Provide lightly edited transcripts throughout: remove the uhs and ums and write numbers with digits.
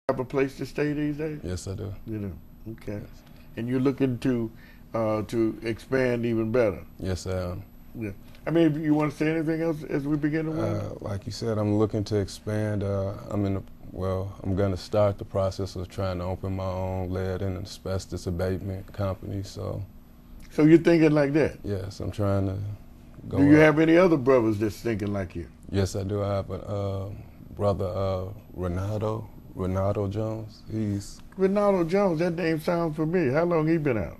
have a place to stay these days? Yes, I do. You do. Okay. Yes, And you're looking to expand even better. yes, I am. Yeah. I mean, if you want to say anything else as we begin to wind? Like you said, I'm looking to expand. I'm going to start the process of trying to open my own lead and asbestos abatement company. So, So you're thinking like that? yes, I'm trying to go Do you up. have any other brothers that's thinking like you? Yes, I do. I have a brother, Ronaldo Jones. He's, Ronaldo Jones, that name sounds familiar. How long he been out?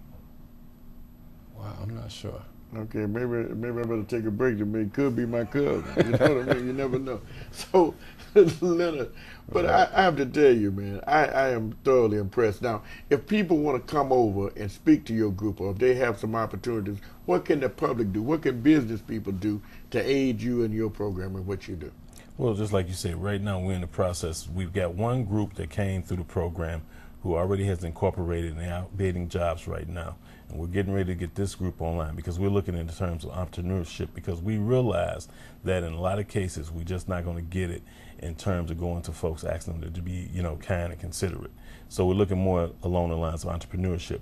wow, I'm not sure. Okay, maybe I better take a break. It could be my cousin. You know what I mean? You never know. So, Leonard, but I have to tell you, man, I am thoroughly impressed. Now, if people want to come over and speak to your group, or if they have some opportunities, what can the public do? What can business people do to aid you in your program and what you do? Well, just like you said, right now we're in the process. We've got one group that came through the program who already has incorporated and out bidding jobs right now. And we're getting ready to get this group online because we're looking in terms of entrepreneurship, because we realize that in a lot of cases we're just not going to get it in terms of going to folks asking them to be, kind and considerate. So we're looking more along the lines of entrepreneurship.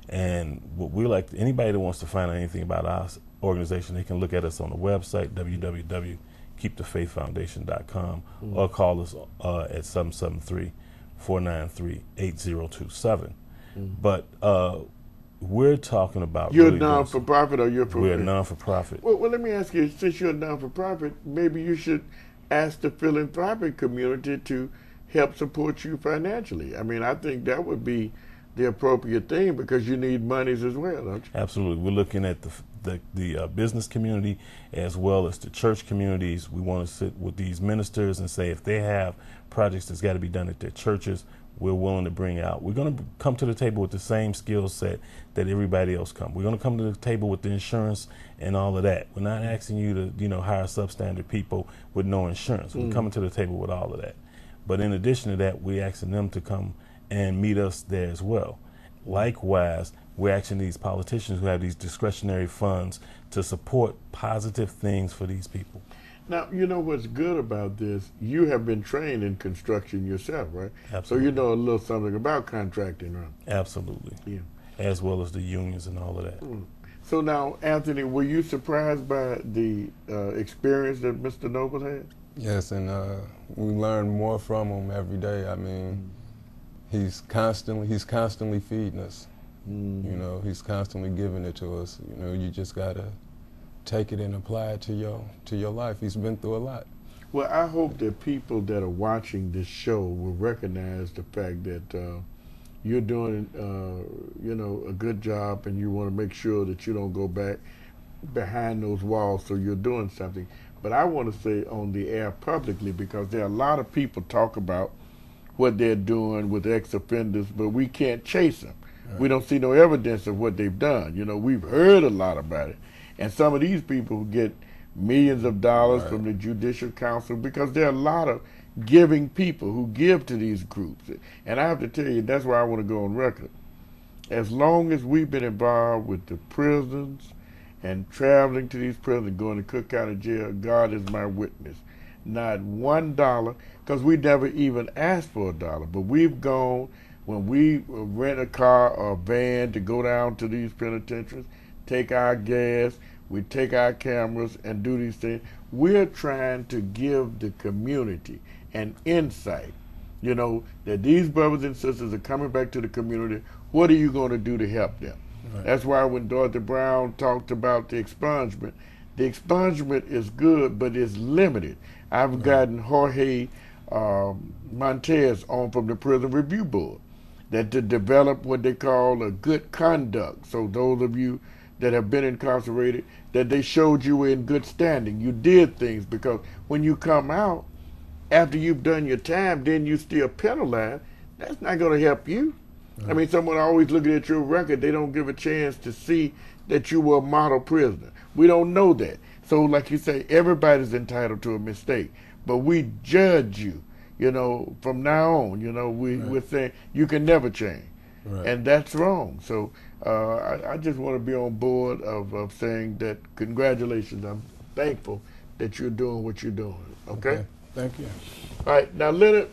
And what we like, anybody that wants to find out anything about our organization, they can look at us on the website, www.keepthefaithfoundation.com, or call us at 773-493-8027. But we're talking about You're really a non-for-profit or you're for we're a non-for-profit. Well, let me ask you, since you're a non-for-profit, maybe you should ask the philanthropic community to help support you financially. I mean, I think that would be the appropriate thing because you need monies as well, don't you? Absolutely. We're looking at the business community as well as the church communities. We want to sit with these ministers and say if they have projects that's got to be done at their churches, we're willing to bring out. We're going to come to the table with the same skill set that everybody else comes. We're going to come to the table with the insurance and all of that. We're not asking you to, hire substandard people with no insurance. We're coming to the table with all of that. But in addition to that, we're asking them to come and meet us there as well. Likewise, we're asking these politicians who have these discretionary funds to support positive things for these people. Now, you know what's good about this? You have been trained in construction yourself, right? Absolutely. So you know a little something about contracting, right? Absolutely. Yeah. As well as the unions and all of that. So now, Anthony, were you surprised by the experience that Mr. Noble had? Yes, and we learn more from him every day. I mean, he's constantly feeding us. He's constantly giving it to us. You just gotta take it and apply it to your life. He's been through a lot. Well, I hope that people that are watching this show will recognize the fact that you're doing, a good job, and you want to make sure that you don't go back behind those walls. So you're doing something. But I want to say on the air publicly, because there are a lot of people talk about what they're doing with ex-offenders, but we can't chase them. Right. We don't see no evidence of what they've done. We've heard a lot about it. And some of these people get millions of dollars from the Judicial Council because there are a lot of giving people who give to these groups. And I have to tell you, that's why I want to go on record. As long as we've been involved with the prisons and traveling to these prisons, going to Cook County Jail, God is my witness. Not $1, because we never even asked for $1, but we've gone when we rent a car or a van to go down to these penitentiaries, take our gas, we take our cameras and do these things. We're trying to give the community an insight, that these brothers and sisters are coming back to the community. What are you going to do to help them? Right. That's why when Dorothy Brown talked about the expungement is good, but it's limited. I've gotten Jorge Montez on from the Prison Review Board that to develop what they call a good conduct. So those of you that have been incarcerated, that they showed you were in good standing. You did things, because when you come out, after you've done your time, then you still penalized. That's not going to help you. Right. I mean, someone always looking at your record, they don't give a chance to see that you were a model prisoner. We don't know that. So like you say, everybody's entitled to a mistake, but we judge you, from now on, we're saying you can never change. Right. And that's wrong. So I just want to be on board of saying that congratulations. I'm thankful that you're doing what you're doing. Okay? Thank you. All right. Now, Leonard,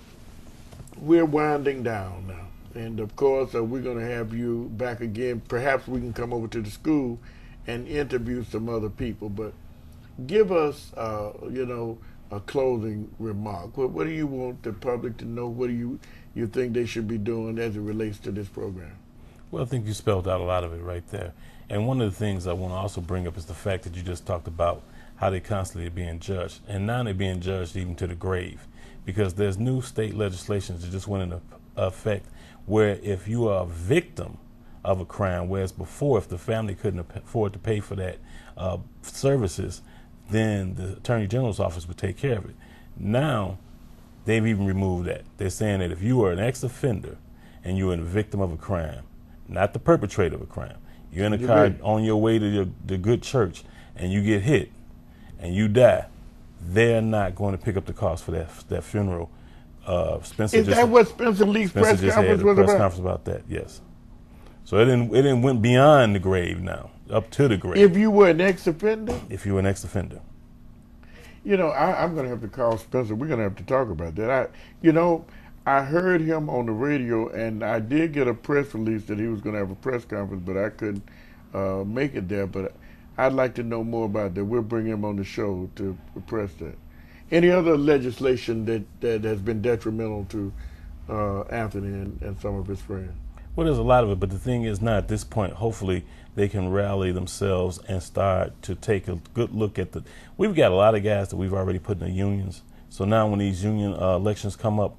we're winding down now. And of course, we're going to have you back again. Perhaps we can come over to the school and interview some other people. But give us, a closing remark. What do you want the public to know? What do you think they should be doing as it relates to this program? Well, I think you spelled out a lot of it right there. And one of the things I want to also bring up is the fact that you just talked about how they constantly are being judged. And now they're being judged even to the grave, because there's new state legislation that just went into effect where if you are a victim of a crime, whereas before if the family couldn't afford to pay for that services, then the Attorney General's office would take care of it. Now they've even removed that. They're saying that if you are an ex-offender and you're a victim of a crime, not the perpetrator of a crime, you're in a car on your way to the good church and you get hit and you die, they're not going to pick up the cost for that funeral. Spencer Is that what Spencer Lee's press conference was about? Press conference about that, yes. So it didn't went beyond the grave now, up to the grave. If you were an ex-offender? If you were an ex-offender. I'm going to have to call Spencer. We're going to have to talk about that. I heard him on the radio, and I did get a press release that he was going to have a press conference, but I couldn't make it there. But I'd like to know more about that. We'll bring him on the show to press that. Any other legislation that has been detrimental to Anthony and some of his friends? Well, there's a lot of it, but the thing is now at this point, hopefully they can rally themselves and start to take a good look at we've got a lot of guys that we've already put in the unions. So now when these union elections come up,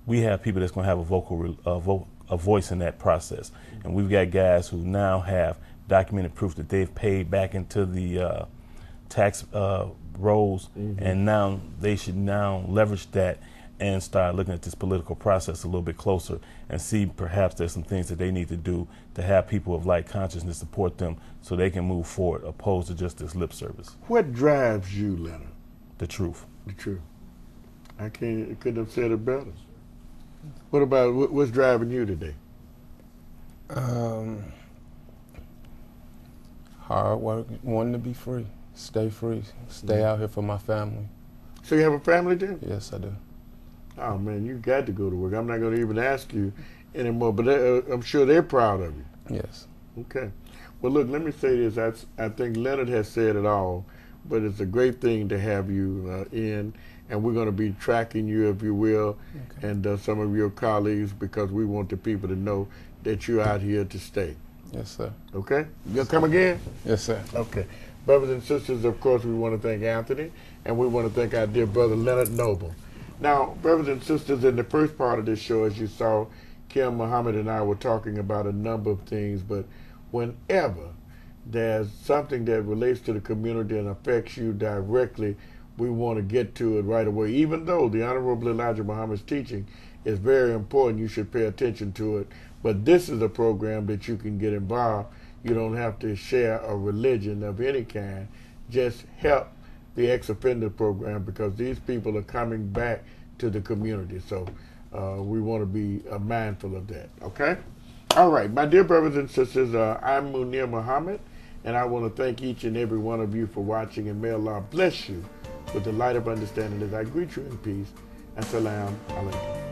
we have people that's going to have a voice in that process. And we've got guys who now have documented proof that they've paid back into the tax rolls, and now they should now leverage that and start looking at this political process a little bit closer and see perhaps there's some things that they need to do to have people of like consciousness support them so they can move forward, opposed to just this lip service. What drives you, Leonard? The truth. The truth. I couldn't have said it better. What about what's driving you today? Hard work, wanting to be free, stay out here for my family. So you have a family too? Yes, I do. Oh man, you got to go to work. I'm not going to even ask you anymore, but I'm sure they're proud of you. Yes. Okay. Well, look, let me say this. I think Leonard has said it all, but it's a great thing to have you in, and we're going to be tracking you, if you will, and some of your colleagues, because we want the people to know that you're out here to stay. Yes, sir. Okay? You'll come again? Yes, sir. Okay. Brothers and sisters, of course, we want to thank Anthony, and we want to thank our dear brother Leonard Noble. Now, brothers and sisters, in the first part of this show, as you saw, Kim Muhammad and I were talking about a number of things, but whenever there's something that relates to the community and affects you directly, we want to get to it right away. Even though the Honorable Elijah Muhammad's teaching is very important, you should pay attention to it. But this is a program that you can get involved. You don't have to share a religion of any kind. Just help the ex-offender program, because these people are coming back to the community. So we want to be mindful of that, okay? All right, my dear brothers and sisters, I'm Munir Muhammad, and I want to thank each and every one of you for watching, and may Allah bless you with the light of understanding as I greet you in peace. Assalamu alaikum.